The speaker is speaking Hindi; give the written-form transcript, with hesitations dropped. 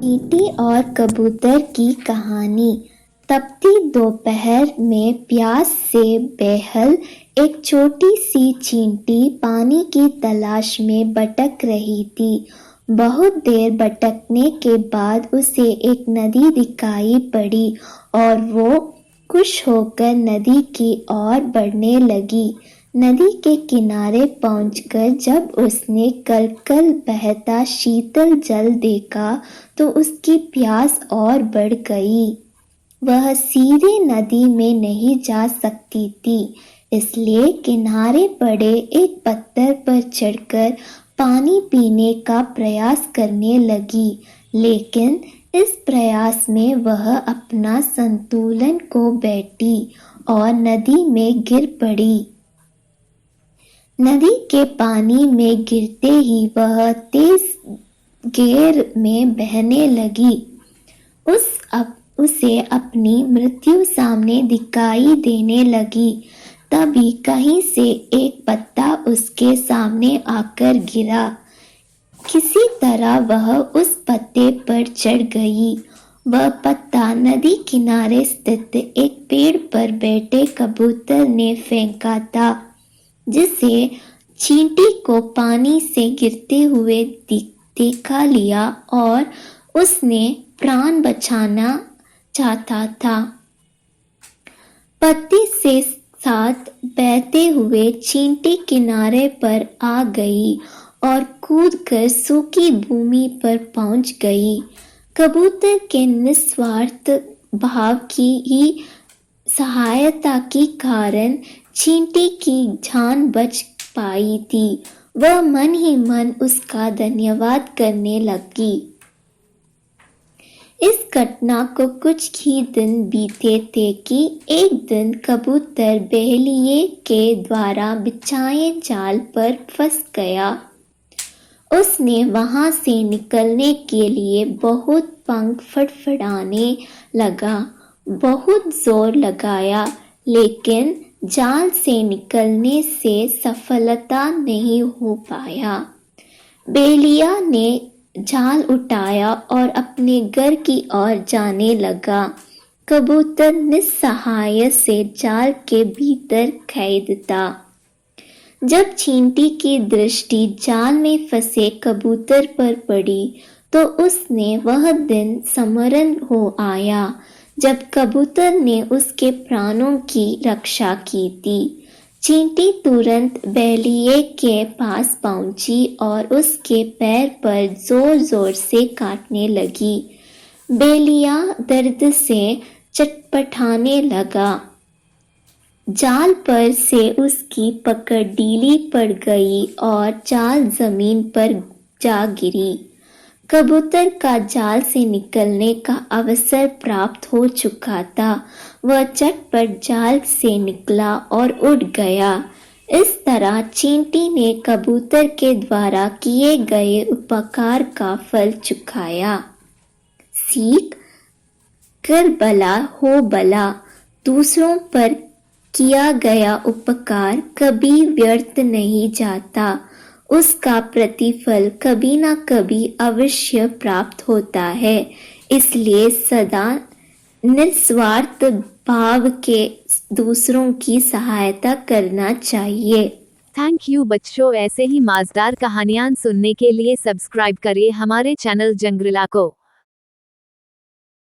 चींटी और कबूतर की कहानी। तपती दोपहर में प्यास से बेहाल एक छोटी सी चींटी पानी की तलाश में भटक रही थी। बहुत देर भटकने के बाद उसे एक नदी दिखाई पड़ी और वो खुश होकर नदी की ओर बढ़ने लगी। नदी के किनारे पहुंचकर जब उसने कल-कल बहता शीतल जल देखा तो उसकी प्यास और बढ़ गई। वह सीधे नदी में नहीं जा सकती थी, इसलिए किनारे पड़े एक पत्थर पर चढ़कर पानी पीने का प्रयास करने लगी। लेकिन इस प्रयास में वह अपना संतुलन खो बैठी और नदी में गिर पड़ी। नदी के पानी में गिरते ही वह तेज गेर में बहने लगी। उसे अपनी मृत्यु सामने दिखाई देने लगी। तभी कहीं से एक पत्ता उसके सामने आकर गिरा। किसी तरह वह उस पत्ते पर चढ़ गई। वह पत्ता नदी किनारे स्थित एक पेड़ पर बैठे कबूतर ने फेंका था, जिसे चींटी को पानी से गिरते हुए देखा लिया और उसने प्राण बचाना चाहता था। पत्ते से साथ बहते हुए चींटी किनारे पर आ गई और कूदकर सूखी भूमि पर पहुंच गई। कबूतर के निस्वार्थ भाव की ही सहायता के कारण चींटी की जान बच पाई थी। वह मन ही मन उसका धन्यवाद करने लगी। इस घटना को कुछ ही दिन बीते थे कि एक दिन कबूतर बहेलिये के द्वारा बिछाए जाल पर फंस गया। उसने वहां से निकलने के लिए बहुत पंख फड़फड़ाने लगा, बहुत जोर लगाया, लेकिन जाल से निकलने से सफलता नहीं हो पाया। बहेलिया ने जाल उठाया और अपने घर की ओर जाने लगा। कबूतर निस्सहाय से जाल के भीतर कैद था। जब चींटी की दृष्टि जाल में फंसे कबूतर पर पड़ी तो उसने वह दिन स्मरण हो आया जब कबूतर ने उसके प्राणों की रक्षा की थी। चींटी तुरंत बहेलिये के पास पहुंची और उसके पैर पर जोर जोर से काटने लगी। बहेलिया दर्द से चटपटाने लगा। जाल पर से उसकी पकड़ ढीली पड़ गई और जाल जमीन पर जा गिरी। कबूतर का जाल से निकलने का अवसर प्राप्त हो चुका था। वह झटपट जाल से निकला और उड़ गया। इस तरह चींटी ने कबूतर के द्वारा किए गए उपकार का फल चुकाया। सीख: कर भला हो भला। दूसरों पर किया गया उपकार कभी व्यर्थ नहीं जाता। उसका प्रतिफल कभी न कभी अवश्य प्राप्त होता है। इसलिए सदा निस्वार्थ भाव के दूसरों की सहायता करना चाहिए। थैंक यू बच्चों। ऐसे ही मजेदार कहानियां सुनने के लिए सब्सक्राइब करिए हमारे चैनल जंगरिला को।